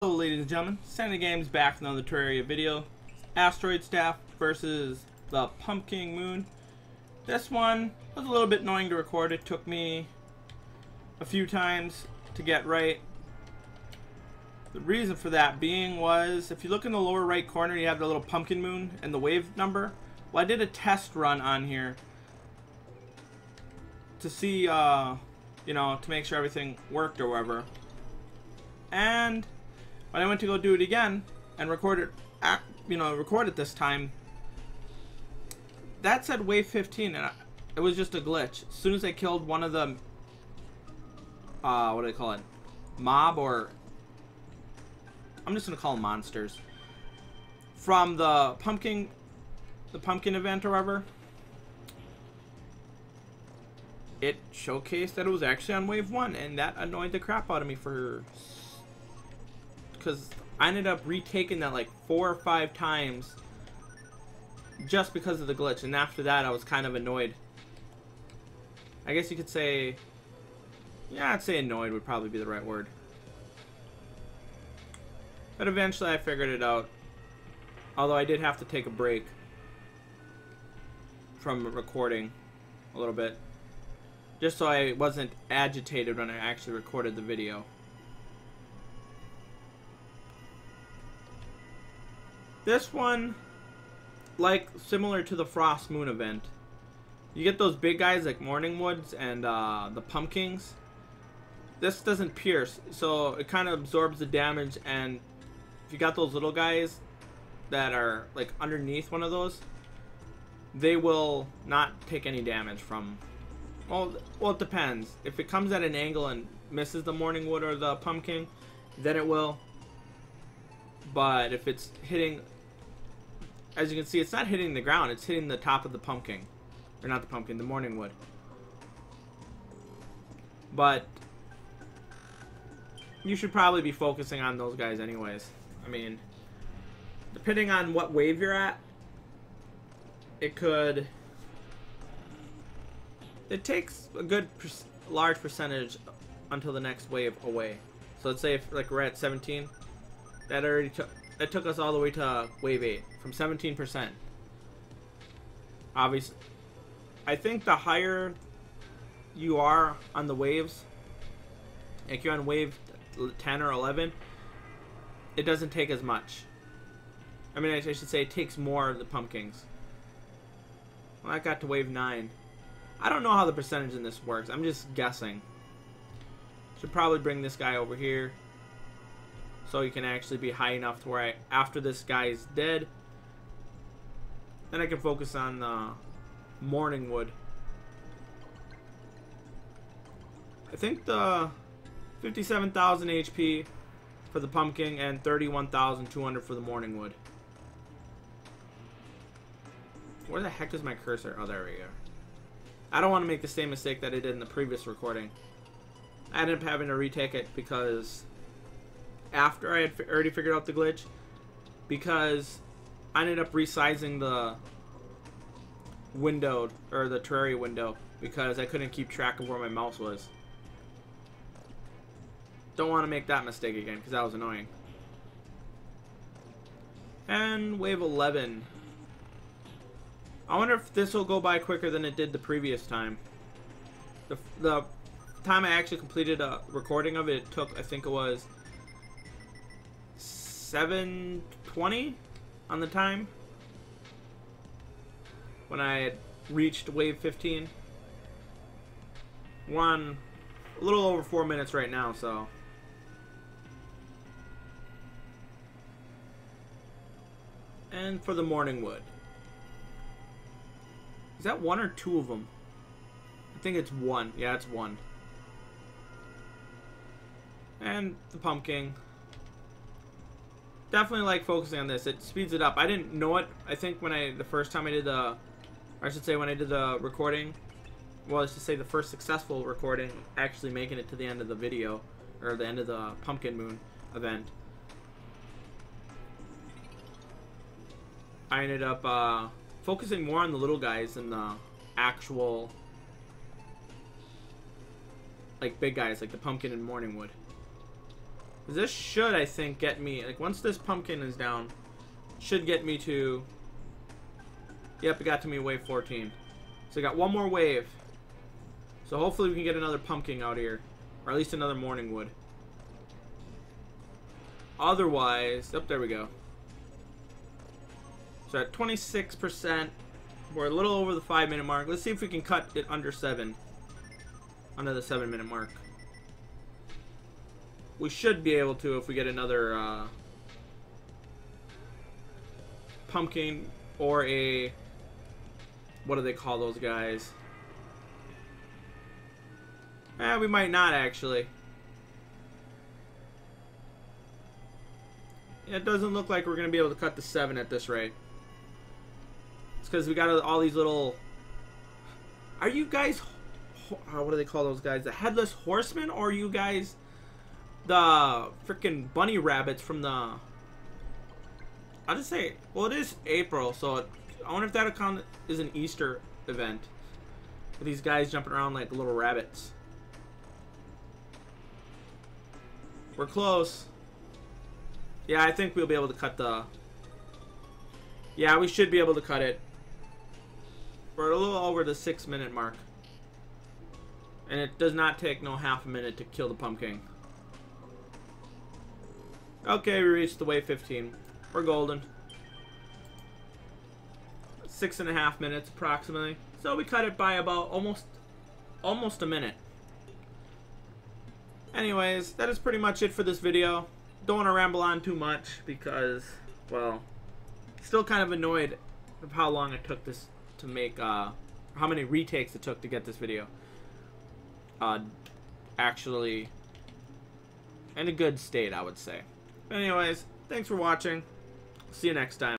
Hello ladies and gentlemen, Nsanity Games back with another Terraria video. Asteroid Staff versus the Pumpkin Moon. This one was a little bit annoying to record. It took me a few times to get right. The reason for that being was, if you look in the lower right corner, you have the little Pumpkin Moon and the wave number. Well, I did a test run on here to see, to make sure everything worked or whatever. And when I went to go do it again and record it this time, that said wave 15, and it was just a glitch. As soon as I killed one of the, what do they call it? Mob, or I'm just gonna call them monsters, from the pumpkin event or whatever, it showcased that it was actually on wave 1, and that annoyed the crap out of me because I ended up retaking that like 4 or 5 times just because of the glitch. And after that I was kind of annoyed. I guess you could say, yeah, I'd say annoyed would probably be the right word. But eventually I figured it out, although I did have to take a break from recording a little bit, just so I wasn't agitated when I actually recorded the video. This one, like similar to the Frost Moon event, you get those big guys like Morningwoods and the Pumpkins. This doesn't pierce, so it kind of absorbs the damage, and if you got those little guys that are like underneath one of those, they will not take any damage from, well it depends. If it comes at an angle and misses the Morningwood or the Pumpkin, then it will. But if it's hitting, as you can see, it's not hitting the ground, it's hitting the top of the pumpkin. Or not the pumpkin, the Morningwood. But you should probably be focusing on those guys anyways. I mean, depending on what wave you're at, it takes a good large percentage until the next wave away. So let's say if like we're at 17, that took us all the way to wave 8 from 17%. Obviously, I think the higher you are on the waves, like you're on wave 10 or 11, it doesn't take as much. I mean, I should say it takes more of the pumpkins. Well, I got to wave 9. I don't know how the percentage in this works. I'm just guessing. Should probably bring this guy over here, so you can actually be high enough to where after this guy's dead, then I can focus on the Morningwood. I think the 57,000 HP for the pumpkin and 31,200 for the Morningwood. Where the heck is my cursor? Oh, there we go. I don't want to make the same mistake that I did in the previous recording. I ended up having to retake it because after I had already figured out the glitch, because I ended up resizing the window, or the Terraria window, because I couldn't keep track of where my mouse was. Don't want to make that mistake again because that was annoying. And wave 11. I wonder if this will go by quicker than it did the previous time. The time I actually completed a recording of it, it took, I think it was 7:20 on the time when I had reached wave 15. We're on a little over 4 minutes right now, so and for the Morningwood, is that 1 or 2 of them? I think it's 1. Yeah, it's 1. And the pumpkin. Definitely like focusing on this. It speeds it up. I didn't know it. I think when the first time I did the, or I should say when I did the recording, well, I should say the first successful recording, actually making it to the end of the video, or the end of the Pumpkin Moon event, I ended up focusing more on the little guys than the actual like big guys like the pumpkin and Morningwood. This should, I think, get me, like, once this pumpkin is down, should get me to, yep, it got to me wave 14. So I got one more wave. So hopefully we can get another pumpkin out here, or at least another morning wood. Otherwise, oh, there we go. So at 26%, we're a little over the 5-minute mark. Let's see if we can cut it under 7. Under the 7-minute mark. We should be able to if we get another pumpkin or a, what do they call those guys? We might not actually. It doesn't look like we're going to be able to cut the 7 at this rate. It's because we got all these little... Are you guys... What do they call those guys? The headless horsemen? Or are you guys the freaking bunny rabbits from the... I'll just say... Well, it is April, so I wonder if that account is an Easter event. With these guys jumping around like little rabbits. We're close. Yeah, I think we'll be able to cut the... Yeah, we should be able to cut it. We're a little over the 6-minute mark. And it does not take no half a minute to kill the pumpkin. Okay, we reached the wave 15. We're golden. 6.5 minutes approximately. So we cut it by about almost a minute. Anyways, that is pretty much it for this video. Don't want to ramble on too much because, well, still kind of annoyed of how long it took this to make, how many retakes it took to get this video actually in a good state, I would say. Anyways, thanks for watching. See you next time.